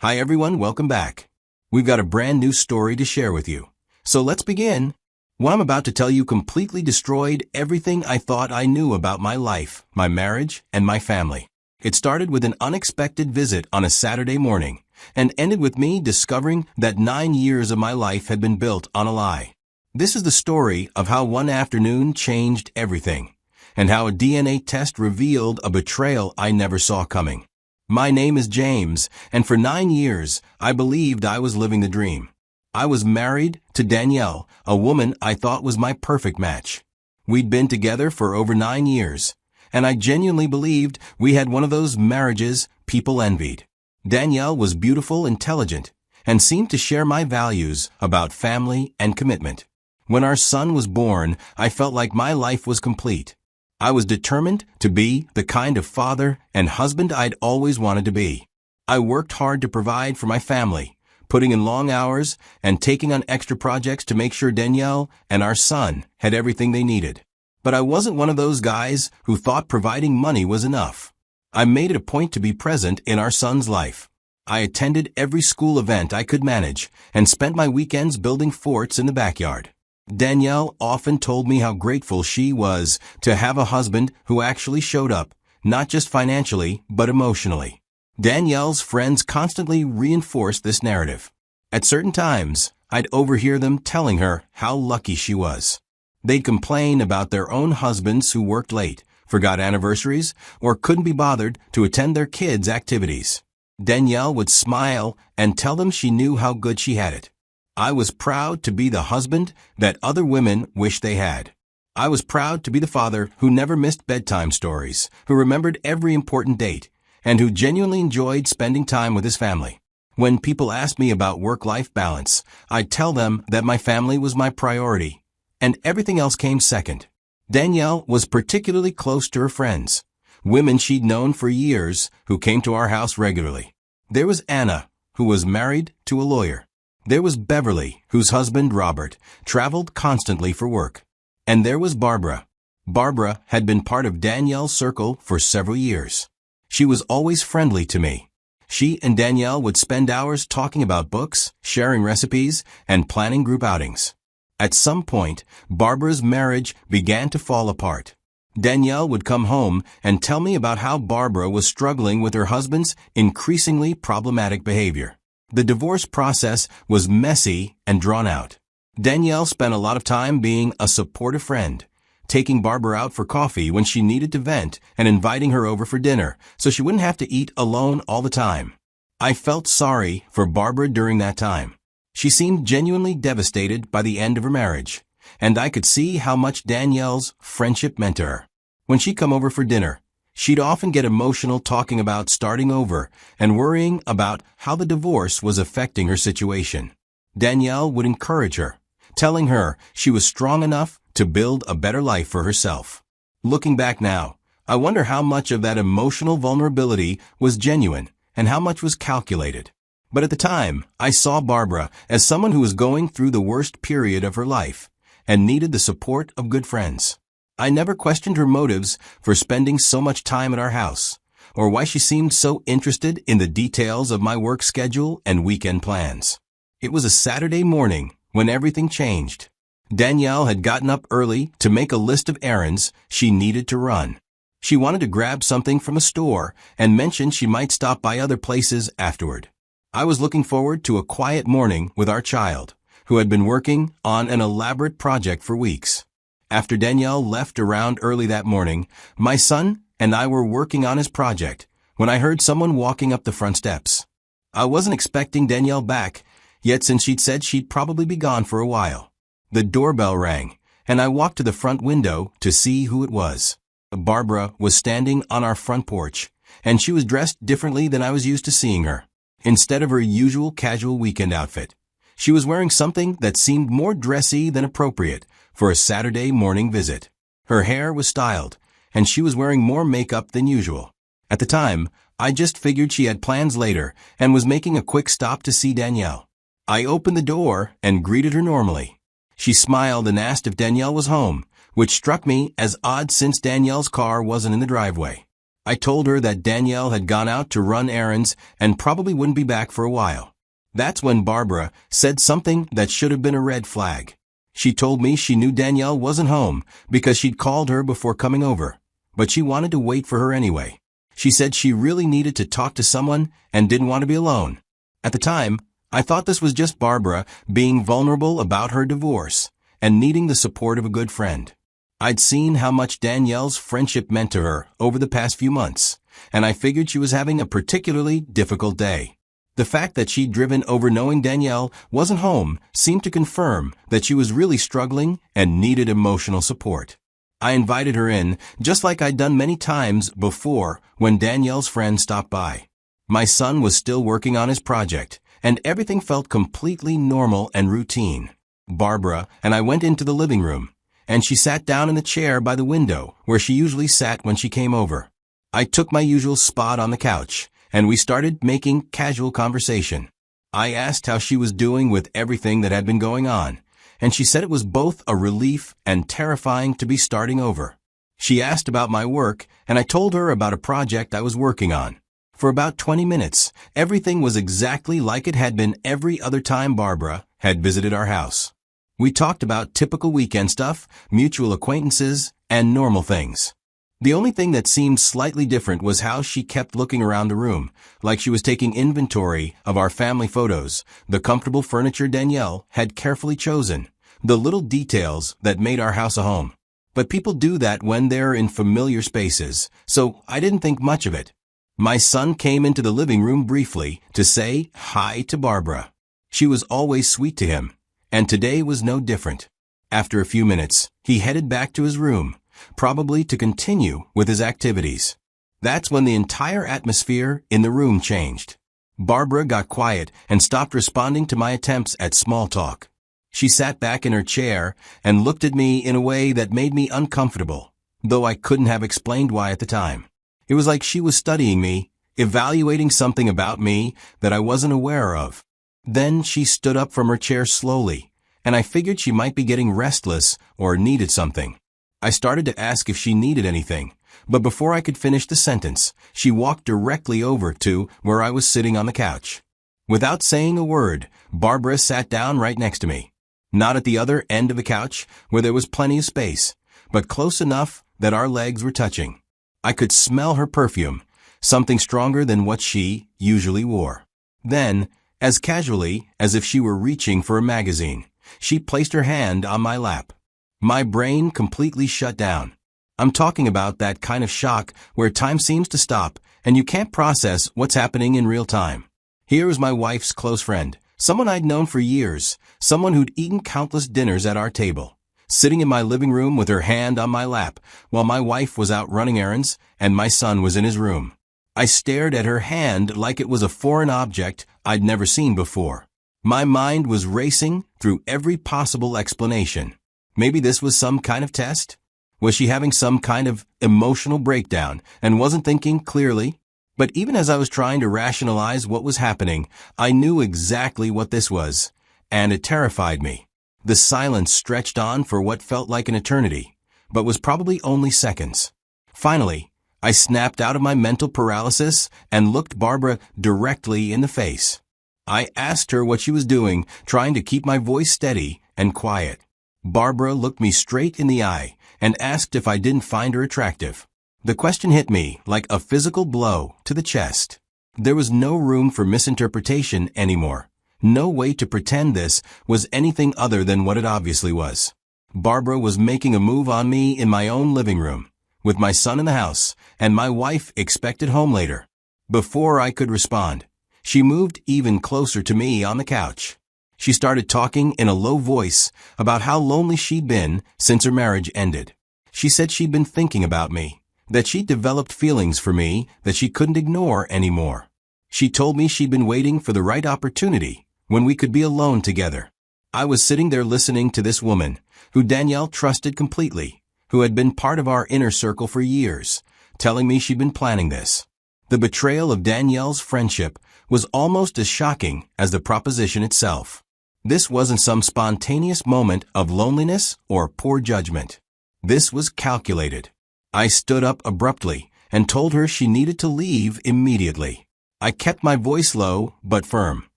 Hi everyone, welcome back. We've got a brand new story to share with you. So let's begin. What I'm about to tell you completely destroyed everything I thought I knew about my life, my marriage, and my family. It started with an unexpected visit on a Saturday morning and ended with me discovering that 9 years of my life had been built on a lie. This is the story of how one afternoon changed everything and how a DNA test revealed a betrayal I never saw coming. My name is James, and for 9 years, I believed I was living the dream. I was married to Danielle, a woman I thought was my perfect match. We'd been together for over 9 years, and I genuinely believed we had one of those marriages people envied. Danielle was beautiful, intelligent, and seemed to share my values about family and commitment. When our son was born, I felt like my life was complete. I was determined to be the kind of father and husband I'd always wanted to be. I worked hard to provide for my family, putting in long hours and taking on extra projects to make sure Danielle and our son had everything they needed. But I wasn't one of those guys who thought providing money was enough. I made it a point to be present in our son's life. I attended every school event I could manage and spent my weekends building forts in the backyard. Danielle often told me how grateful she was to have a husband who actually showed up, not just financially, but emotionally. Danielle's friends constantly reinforced this narrative. At certain times, I'd overhear them telling her how lucky she was. They'd complain about their own husbands who worked late, forgot anniversaries, or couldn't be bothered to attend their kids' activities. Danielle would smile and tell them she knew how good she had it. I was proud to be the husband that other women wished they had. I was proud to be the father who never missed bedtime stories, who remembered every important date, and who genuinely enjoyed spending time with his family. When people asked me about work-life balance, I'd tell them that my family was my priority, and everything else came second. Danielle was particularly close to her friends, women she'd known for years who came to our house regularly. There was Anna, who was married to a lawyer. There was Beverly, whose husband, Robert, traveled constantly for work. And there was Barbara. Barbara had been part of Danielle's circle for several years. She was always friendly to me. She and Danielle would spend hours talking about books, sharing recipes, and planning group outings. At some point, Barbara's marriage began to fall apart. Danielle would come home and tell me about how Barbara was struggling with her husband's increasingly problematic behavior. The divorce process was messy and drawn out. Danielle spent a lot of time being a supportive friend, taking Barbara out for coffee when she needed to vent and inviting her over for dinner so she wouldn't have to eat alone all the time. I felt sorry for Barbara during that time. She seemed genuinely devastated by the end of her marriage, and I could see how much Danielle's friendship meant to her. When she'd come over for dinner, she'd often get emotional talking about starting over and worrying about how the divorce was affecting her situation. Danielle would encourage her, telling her she was strong enough to build a better life for herself. Looking back now, I wonder how much of that emotional vulnerability was genuine and how much was calculated. But at the time, I saw Barbara as someone who was going through the worst period of her life and needed the support of good friends. I never questioned her motives for spending so much time at our house, or why she seemed so interested in the details of my work schedule and weekend plans. It was a Saturday morning when everything changed. Danielle had gotten up early to make a list of errands she needed to run. She wanted to grab something from a store and mentioned she might stop by other places afterward. I was looking forward to a quiet morning with our child, who had been working on an elaborate project for weeks. After Danielle left around early that morning, my son and I were working on his project when I heard someone walking up the front steps. I wasn't expecting Danielle back, yet since she'd said she'd probably be gone for a while. The doorbell rang, and I walked to the front window to see who it was. Barbara was standing on our front porch, and she was dressed differently than I was used to seeing her. Instead of her usual casual weekend outfit, she was wearing something that seemed more dressy than appropriate for a Saturday morning visit. Her hair was styled, and she was wearing more makeup than usual. At the time, I just figured she had plans later and was making a quick stop to see Danielle. I opened the door and greeted her normally. She smiled and asked if Danielle was home, which struck me as odd since Danielle's car wasn't in the driveway. I told her that Danielle had gone out to run errands and probably wouldn't be back for a while. That's when Barbara said something that should have been a red flag. She told me she knew Danielle wasn't home because she'd called her before coming over, but she wanted to wait for her anyway. She said she really needed to talk to someone and didn't want to be alone. At the time, I thought this was just Barbara being vulnerable about her divorce and needing the support of a good friend. I'd seen how much Danielle's friendship meant to her over the past few months, and I figured she was having a particularly difficult day. The fact that she'd driven over knowing Danielle wasn't home seemed to confirm that she was really struggling and needed emotional support. I invited her in, just like I'd done many times before when Danielle's friend stopped by. My son was still working on his project, and everything felt completely normal and routine. Barbara and I went into the living room, and she sat down in the chair by the window where she usually sat when she came over. I took my usual spot on the couch, and we started making casual conversation. I asked how she was doing with everything that had been going on, and she said it was both a relief and terrifying to be starting over. She asked about my work, and I told her about a project I was working on. For about 20 minutes, everything was exactly like it had been every other time Barbara had visited our house. We talked about typical weekend stuff, mutual acquaintances, and normal things. The only thing that seemed slightly different was how she kept looking around the room, like she was taking inventory of our family photos, the comfortable furniture Danielle had carefully chosen, the little details that made our house a home. But people do that when they're in familiar spaces, so I didn't think much of it. My son came into the living room briefly to say hi to Barbara. She was always sweet to him, and today was no different. After a few minutes, he headed back to his room, probably to continue with his activities. That's when the entire atmosphere in the room changed. Barbara got quiet and stopped responding to my attempts at small talk. She sat back in her chair and looked at me in a way that made me uncomfortable, though I couldn't have explained why at the time. It was like she was studying me, evaluating something about me that I wasn't aware of. Then she stood up from her chair slowly, and I figured she might be getting restless or needed something. I started to ask if she needed anything, but before I could finish the sentence, she walked directly over to where I was sitting on the couch. Without saying a word, Barbara sat down right next to me. Not at the other end of the couch, where there was plenty of space, but close enough that our legs were touching. I could smell her perfume, something stronger than what she usually wore. Then, as casually as if she were reaching for a magazine, she placed her hand on my lap. My brain completely shut down. I'm talking about that kind of shock where time seems to stop and you can't process what's happening in real time. Here was my wife's close friend, someone I'd known for years, someone who'd eaten countless dinners at our table, sitting in my living room with her hand on my lap while my wife was out running errands and my son was in his room. I stared at her hand like it was a foreign object I'd never seen before. My mind was racing through every possible explanation. Maybe this was some kind of test? Was she having some kind of emotional breakdown and wasn't thinking clearly? But even as I was trying to rationalize what was happening, I knew exactly what this was, and it terrified me. The silence stretched on for what felt like an eternity, but was probably only seconds. Finally, I snapped out of my mental paralysis and looked Barbara directly in the face. I asked her what she was doing, trying to keep my voice steady and quiet. Barbara looked me straight in the eye and asked if I didn't find her attractive. The question hit me like a physical blow to the chest. There was no room for misinterpretation anymore. No way to pretend this was anything other than what it obviously was. Barbara was making a move on me in my own living room, with my son in the house and my wife expected home later. Before I could respond, she moved even closer to me on the couch. She started talking in a low voice about how lonely she'd been since her marriage ended. She said she'd been thinking about me, that she'd developed feelings for me that she couldn't ignore anymore. She told me she'd been waiting for the right opportunity when we could be alone together. I was sitting there listening to this woman, who Danielle trusted completely, who had been part of our inner circle for years, telling me she'd been planning this. The betrayal of Danielle's friendship was almost as shocking as the proposition itself. This wasn't some spontaneous moment of loneliness or poor judgment. This was calculated. I stood up abruptly and told her she needed to leave immediately. I kept my voice low but firm.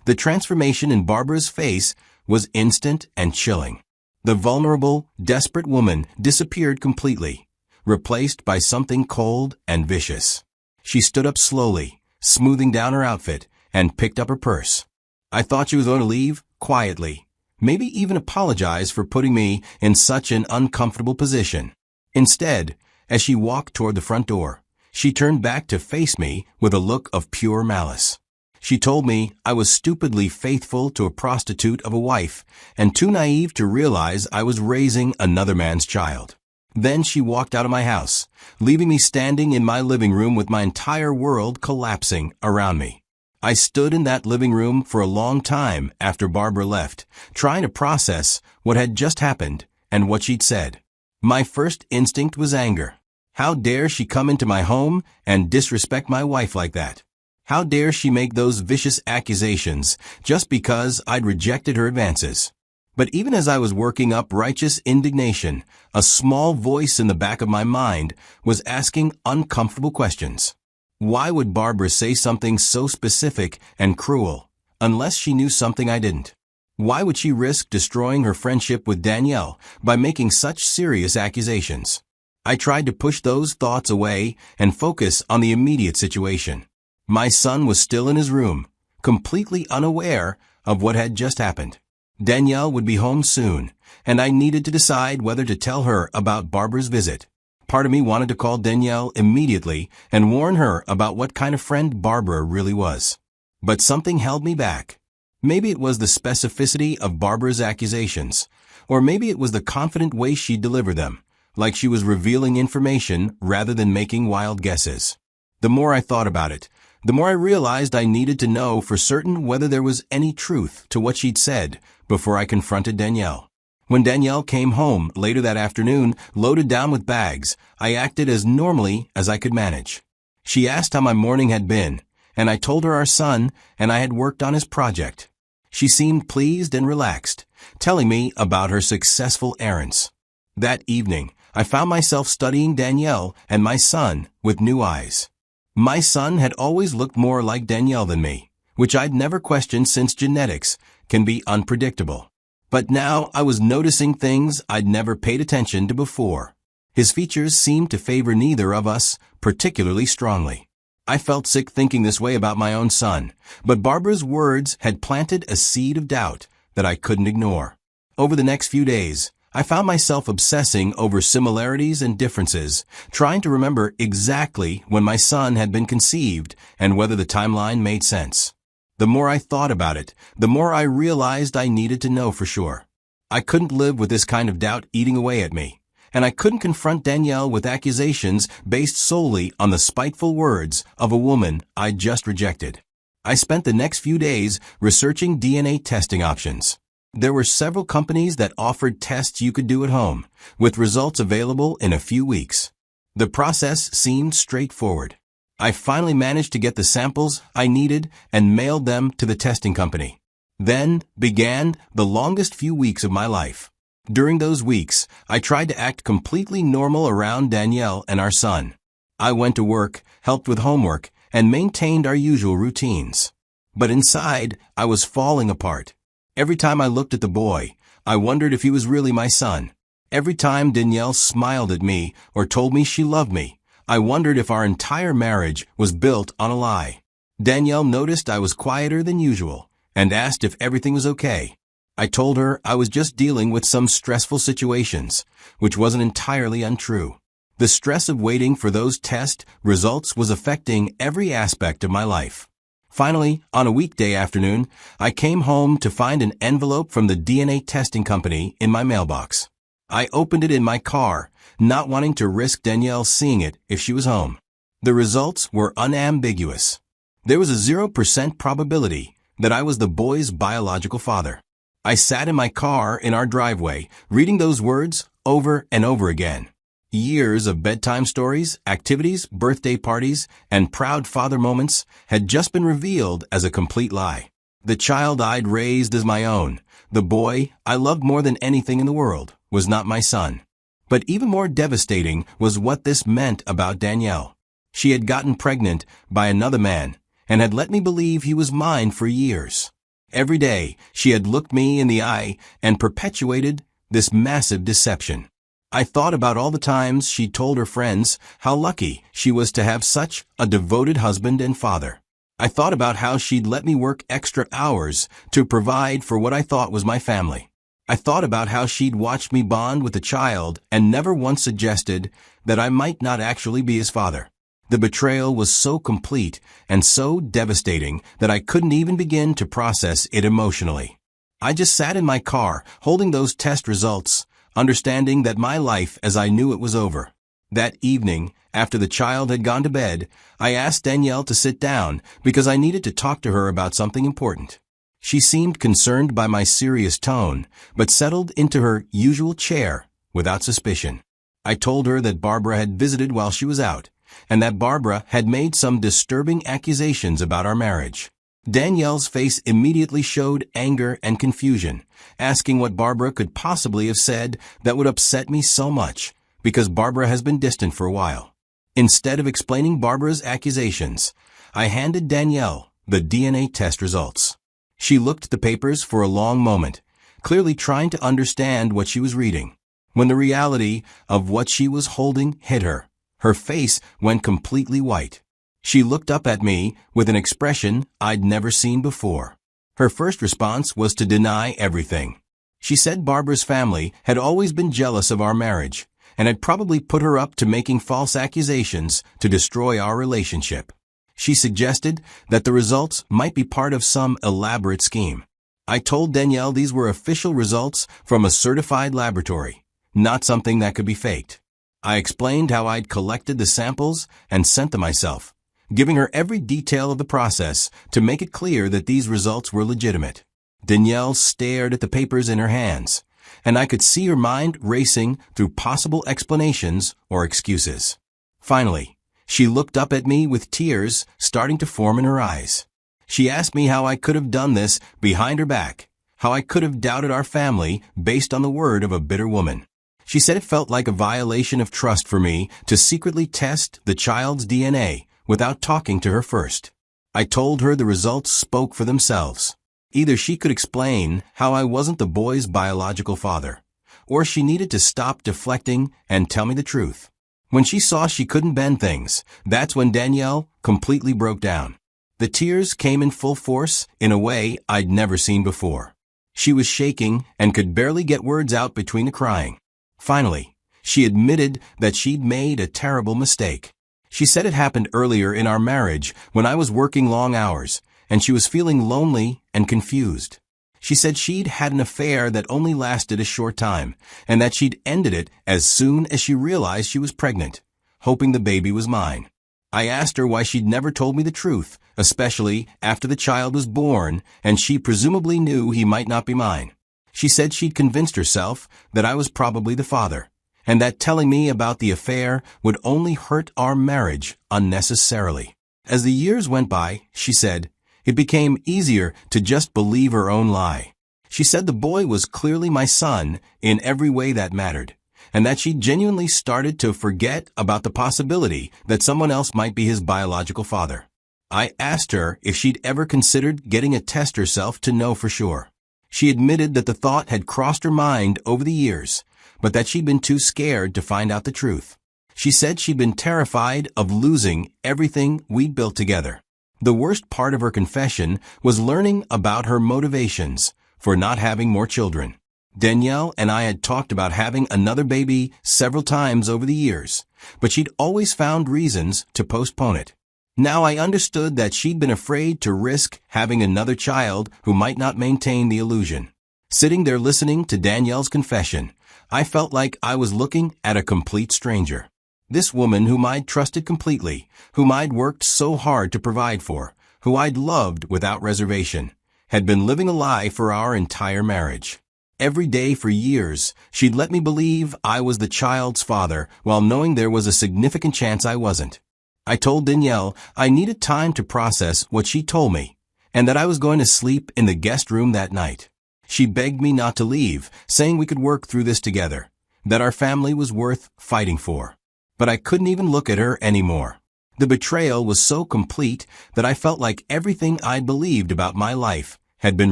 The transformation in Barbara's face was instant and chilling. The vulnerable, desperate woman disappeared completely, replaced by something cold and vicious. She stood up slowly, smoothing down her outfit, and picked up her purse. I thought she was going to leave, quietly, maybe even apologize for putting me in such an uncomfortable position. Instead, as she walked toward the front door, she turned back to face me with a look of pure malice. She told me I was stupidly faithful to a prostitute of a wife and too naive to realize I was raising another man's child. Then she walked out of my house, leaving me standing in my living room with my entire world collapsing around me. I stood in that living room for a long time after Barbara left, trying to process what had just happened and what she'd said. My first instinct was anger. How dare she come into my home and disrespect my wife like that? How dare she make those vicious accusations just because I'd rejected her advances? But even as I was working up righteous indignation, a small voice in the back of my mind was asking uncomfortable questions. Why would Barbara say something so specific and cruel, unless she knew something I didn't? Why would she risk destroying her friendship with Danielle by making such serious accusations? I tried to push those thoughts away and focus on the immediate situation. My son was still in his room, completely unaware of what had just happened. Danielle would be home soon, and I needed to decide whether to tell her about Barbara's visit. Part of me wanted to call Danielle immediately and warn her about what kind of friend Barbara really was. But something held me back. Maybe it was the specificity of Barbara's accusations, or maybe it was the confident way she delivered them, like she was revealing information rather than making wild guesses. The more I thought about it, the more I realized I needed to know for certain whether there was any truth to what she'd said before I confronted Danielle. When Danielle came home later that afternoon, loaded down with bags, I acted as normally as I could manage. She asked how my morning had been, and I told her our son and I had worked on his project. She seemed pleased and relaxed, telling me about her successful errands. That evening, I found myself studying Danielle and my son with new eyes. My son had always looked more like Danielle than me, which I'd never questioned since genetics can be unpredictable. But now I was noticing things I'd never paid attention to before. His features seemed to favor neither of us particularly strongly. I felt sick thinking this way about my own son, but Barbara's words had planted a seed of doubt that I couldn't ignore. Over the next few days, I found myself obsessing over similarities and differences, trying to remember exactly when my son had been conceived and whether the timeline made sense. The more I thought about it, the more I realized I needed to know for sure. I couldn't live with this kind of doubt eating away at me, and I couldn't confront Danielle with accusations based solely on the spiteful words of a woman I'd just rejected. I spent the next few days researching DNA testing options. There were several companies that offered tests you could do at home, with results available in a few weeks. The process seemed straightforward. I finally managed to get the samples I needed and mailed them to the testing company. Then began the longest few weeks of my life. During those weeks, I tried to act completely normal around Danielle and our son. I went to work, helped with homework, and maintained our usual routines. But inside, I was falling apart. Every time I looked at the boy, I wondered if he was really my son. Every time Danielle smiled at me or told me she loved me, I wondered if our entire marriage was built on a lie. Danielle noticed I was quieter than usual and asked if everything was okay. I told her I was just dealing with some stressful situations, which wasn't entirely untrue. The stress of waiting for those test results was affecting every aspect of my life. Finally, on a weekday afternoon, I came home to find an envelope from the DNA testing company in my mailbox. I opened it in my car, not wanting to risk Danielle seeing it if she was home. The results were unambiguous. There was a 0% probability that I was the boy's biological father. I sat in my car in our driveway, reading those words over and over again. Years of bedtime stories, activities, birthday parties, and proud father moments had just been revealed as a complete lie. The child I'd raised as my own, the boy I loved more than anything in the world, was not my son. But even more devastating was what this meant about Danielle. She had gotten pregnant by another man and had let me believe he was mine for years. Every day, she had looked me in the eye and perpetuated this massive deception. I thought about all the times she told her friends how lucky she was to have such a devoted husband and father. I thought about how she'd let me work extra hours to provide for what I thought was my family. I thought about how she'd watched me bond with the child and never once suggested that I might not actually be his father. The betrayal was so complete and so devastating that I couldn't even begin to process it emotionally. I just sat in my car, holding those test results, understanding that my life as I knew it was over. That evening, after the child had gone to bed, I asked Danielle to sit down because I needed to talk to her about something important. She seemed concerned by my serious tone, but settled into her usual chair without suspicion. I told her that Barbara had visited while she was out, and that Barbara had made some disturbing accusations about our marriage. Danielle's face immediately showed anger and confusion, asking what Barbara could possibly have said that would upset me so much, because Barbara has been distant for a while. Instead of explaining Barbara's accusations, I handed Danielle the DNA test results. She looked at the papers for a long moment, clearly trying to understand what she was reading. When the reality of what she was holding hit her, her face went completely white. She looked up at me with an expression I'd never seen before. Her first response was to deny everything. She said Barbara's family had always been jealous of our marriage and had probably put her up to making false accusations to destroy our relationship. She suggested that the results might be part of some elaborate scheme. I told Danielle these were official results from a certified laboratory, not something that could be faked. I explained how I'd collected the samples and sent them myself, giving her every detail of the process to make it clear that these results were legitimate. Danielle stared at the papers in her hands, and I could see her mind racing through possible explanations or excuses. Finally, she looked up at me with tears starting to form in her eyes. She asked me how I could have done this behind her back, how I could have doubted our family based on the word of a bitter woman. She said it felt like a violation of trust for me to secretly test the child's DNA without talking to her first. I told her the results spoke for themselves. Either she could explain how I wasn't the boy's biological father, or she needed to stop deflecting and tell me the truth. When she saw she couldn't bend things, that's when Danielle completely broke down. The tears came in full force in a way I'd never seen before. She was shaking and could barely get words out between the crying. Finally, she admitted that she'd made a terrible mistake. She said it happened earlier in our marriage when I was working long hours, and she was feeling lonely and confused. She said she'd had an affair that only lasted a short time, and that she'd ended it as soon as she realized she was pregnant, hoping the baby was mine. I asked her why she'd never told me the truth, especially after the child was born, and she presumably knew he might not be mine. She said she'd convinced herself that I was probably the father, and that telling me about the affair would only hurt our marriage unnecessarily. As the years went by, she said, it became easier to just believe her own lie. She said the boy was clearly my son in every way that mattered, and that she genuinely started to forget about the possibility that someone else might be his biological father. I asked her if she'd ever considered getting a test herself to know for sure. She admitted that the thought had crossed her mind over the years, but that she'd been too scared to find out the truth. She said she'd been terrified of losing everything we'd built together. The worst part of her confession was learning about her motivations for not having more children. Danielle and I had talked about having another baby several times over the years, but she'd always found reasons to postpone it. Now I understood that she'd been afraid to risk having another child who might not maintain the illusion. Sitting there listening to Danielle's confession, I felt like I was looking at a complete stranger. This woman whom I'd trusted completely, whom I'd worked so hard to provide for, who I'd loved without reservation, had been living a lie for our entire marriage. Every day for years, she'd let me believe I was the child's father while knowing there was a significant chance I wasn't. I told Danielle I needed time to process what she told me, and that I was going to sleep in the guest room that night. She begged me not to leave, saying we could work through this together, that our family was worth fighting for. But I couldn't even look at her anymore. The betrayal was so complete that I felt like everything I'd believed about my life had been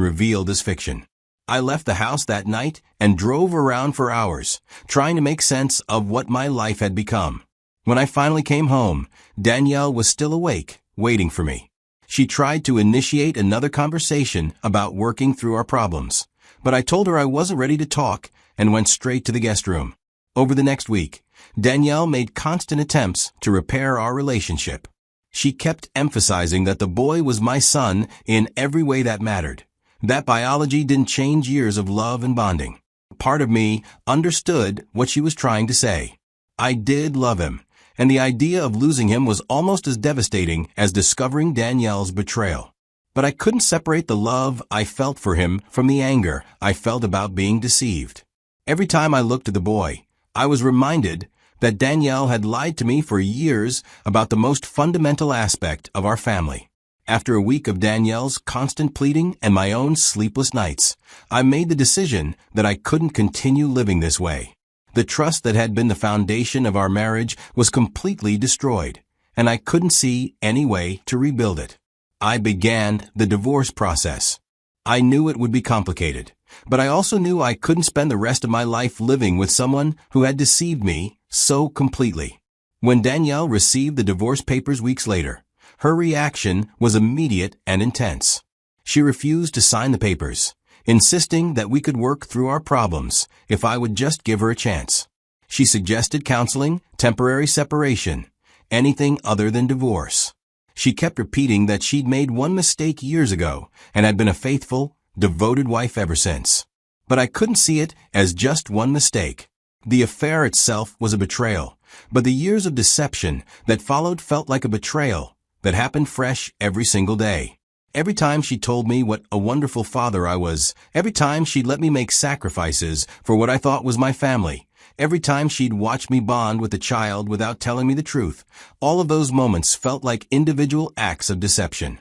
revealed as fiction. I left the house that night and drove around for hours, trying to make sense of what my life had become. When I finally came home, Danielle was still awake, waiting for me. She tried to initiate another conversation about working through our problems, but I told her I wasn't ready to talk and went straight to the guest room. Over the next week, Danielle made constant attempts to repair our relationship. She kept emphasizing that the boy was my son in every way that mattered, that biology didn't change years of love and bonding. Part of me understood what she was trying to say. I did love him, and the idea of losing him was almost as devastating as discovering Danielle's betrayal. But I couldn't separate the love I felt for him from the anger I felt about being deceived. Every time I looked at the boy, I was reminded that Danielle had lied to me for years about the most fundamental aspect of our family. After a week of Danielle's constant pleading and my own sleepless nights, I made the decision that I couldn't continue living this way. The trust that had been the foundation of our marriage was completely destroyed, and I couldn't see any way to rebuild it. I began the divorce process. I knew it would be complicated, but I also knew I couldn't spend the rest of my life living with someone who had deceived me so completely. When Danielle received the divorce papers weeks later, her reaction was immediate and intense. She refused to sign the papers, insisting that we could work through our problems if I would just give her a chance. She suggested counseling, temporary separation, anything other than divorce. She kept repeating that she'd made one mistake years ago and had been a faithful, devoted wife ever since. But I couldn't see it as just one mistake. The affair itself was a betrayal, but the years of deception that followed felt like a betrayal that happened fresh every single day. Every time she told me what a wonderful father I was, every time she'd let me make sacrifices for what I thought was my family, every time she'd watch me bond with the child without telling me the truth, all of those moments felt like individual acts of deception.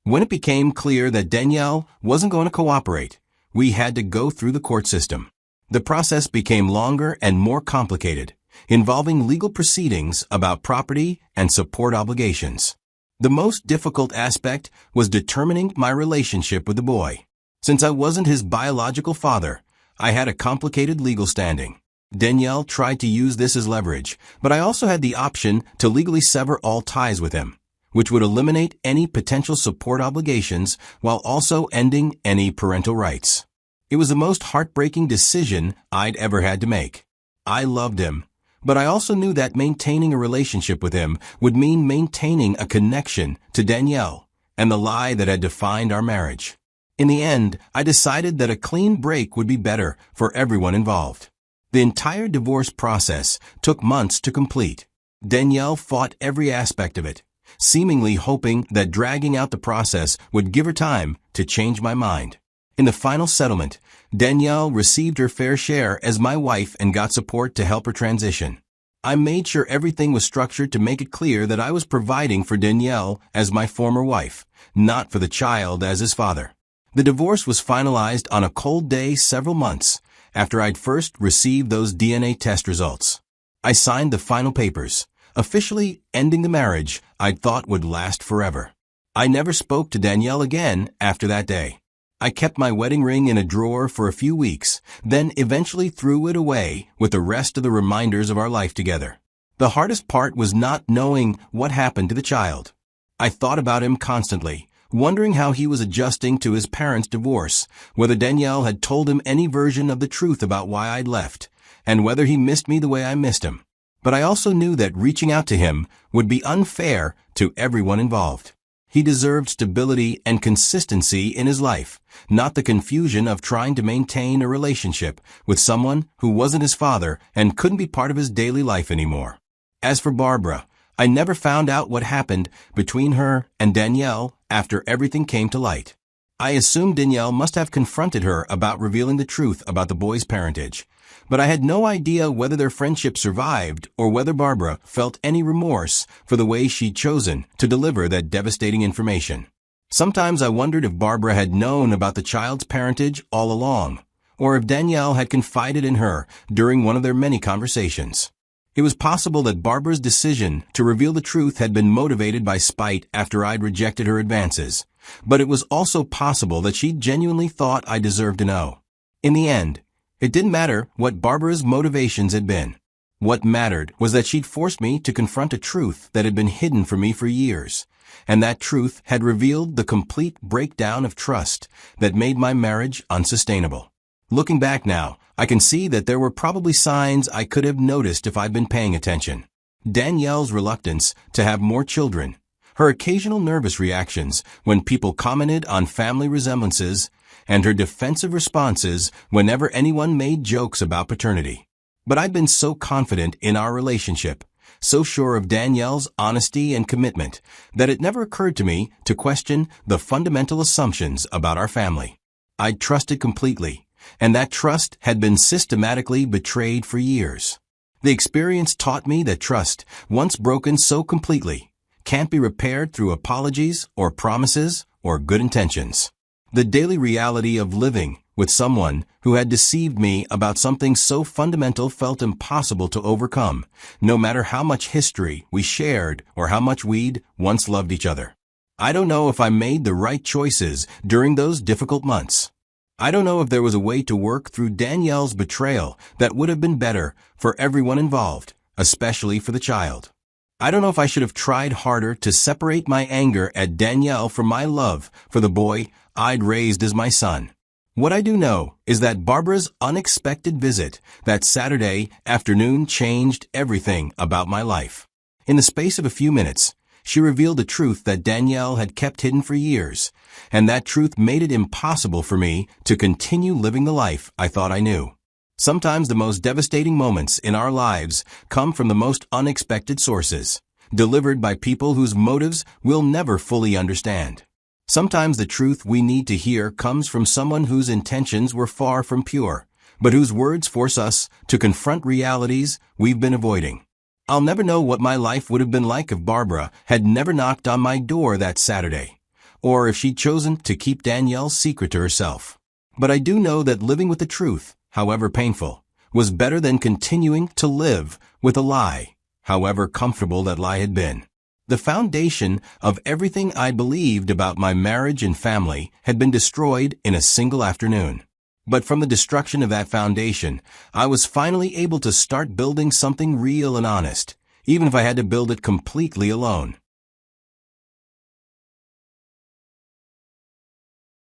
When it became clear that Danielle wasn't going to cooperate, we had to go through the court system. The process became longer and more complicated, involving legal proceedings about property and support obligations. The most difficult aspect was determining my relationship with the boy. Since I wasn't his biological father, I had a complicated legal standing. Danielle tried to use this as leverage, but I also had the option to legally sever all ties with him, which would eliminate any potential support obligations while also ending any parental rights. It was the most heartbreaking decision I'd ever had to make. I loved him, but I also knew that maintaining a relationship with him would mean maintaining a connection to Danielle and the lie that had defined our marriage. In the end, I decided that a clean break would be better for everyone involved. The entire divorce process took months to complete. Danielle fought every aspect of it, seemingly hoping that dragging out the process would give her time to change my mind. In the final settlement, Danielle received her fair share as my wife and got support to help her transition. I made sure everything was structured to make it clear that I was providing for Danielle as my former wife, not for the child as his father. The divorce was finalized on a cold day several months after I'd first received those DNA test results. I signed the final papers, officially ending the marriage I'd thought would last forever. I never spoke to Danielle again after that day. I kept my wedding ring in a drawer for a few weeks, then eventually threw it away with the rest of the reminders of our life together. The hardest part was not knowing what happened to the child. I thought about him constantly, wondering how he was adjusting to his parents' divorce, whether Danielle had told him any version of the truth about why I'd left, and whether he missed me the way I missed him. But I also knew that reaching out to him would be unfair to everyone involved. He deserved stability and consistency in his life, not the confusion of trying to maintain a relationship with someone who wasn't his father and couldn't be part of his daily life anymore. As for Barbara, I never found out what happened between her and Danielle after everything came to light. I assumed Danielle must have confronted her about revealing the truth about the boy's parentage, but I had no idea whether their friendship survived or whether Barbara felt any remorse for the way she'd chosen to deliver that devastating information. Sometimes I wondered if Barbara had known about the child's parentage all along, or if Danielle had confided in her during one of their many conversations. It was possible that Barbara's decision to reveal the truth had been motivated by spite after I'd rejected her advances, but it was also possible that she genuinely thought I deserved to know. In the end, it didn't matter what Barbara's motivations had been. What mattered was that she'd forced me to confront a truth that had been hidden from me for years, and that truth had revealed the complete breakdown of trust that made my marriage unsustainable. Looking back now, I can see that there were probably signs I could have noticed if I'd been paying attention. Danielle's reluctance to have more children, her occasional nervous reactions when people commented on family resemblances, and her defensive responses whenever anyone made jokes about paternity. But I'd been so confident in our relationship, so sure of Danielle's honesty and commitment, that it never occurred to me to question the fundamental assumptions about our family. I'd trusted completely, and that trust had been systematically betrayed for years. The experience taught me that trust, once broken so completely, can't be repaired through apologies or promises or good intentions. The daily reality of living with someone who had deceived me about something so fundamental felt impossible to overcome, no matter how much history we shared or how much we'd once loved each other. I don't know if I made the right choices during those difficult months. I don't know if there was a way to work through Danielle's betrayal that would have been better for everyone involved, especially for the child. I don't know if I should have tried harder to separate my anger at Danielle from my love for the boy I'd raised as my son. What I do know is that Barbara's unexpected visit that Saturday afternoon changed everything about my life. In the space of a few minutes, she revealed a truth that Danielle had kept hidden for years, and that truth made it impossible for me to continue living the life I thought I knew. Sometimes the most devastating moments in our lives come from the most unexpected sources, delivered by people whose motives we'll never fully understand. Sometimes the truth we need to hear comes from someone whose intentions were far from pure, but whose words force us to confront realities we've been avoiding. I'll never know what my life would have been like if Barbara had never knocked on my door that Saturday, or if she'd chosen to keep Danielle's secret to herself. But I do know that living with the truth, however painful, was better than continuing to live with a lie, however comfortable that lie had been. The foundation of everything I believed about my marriage and family had been destroyed in a single afternoon. But from the destruction of that foundation, I was finally able to start building something real and honest, even if I had to build it completely alone.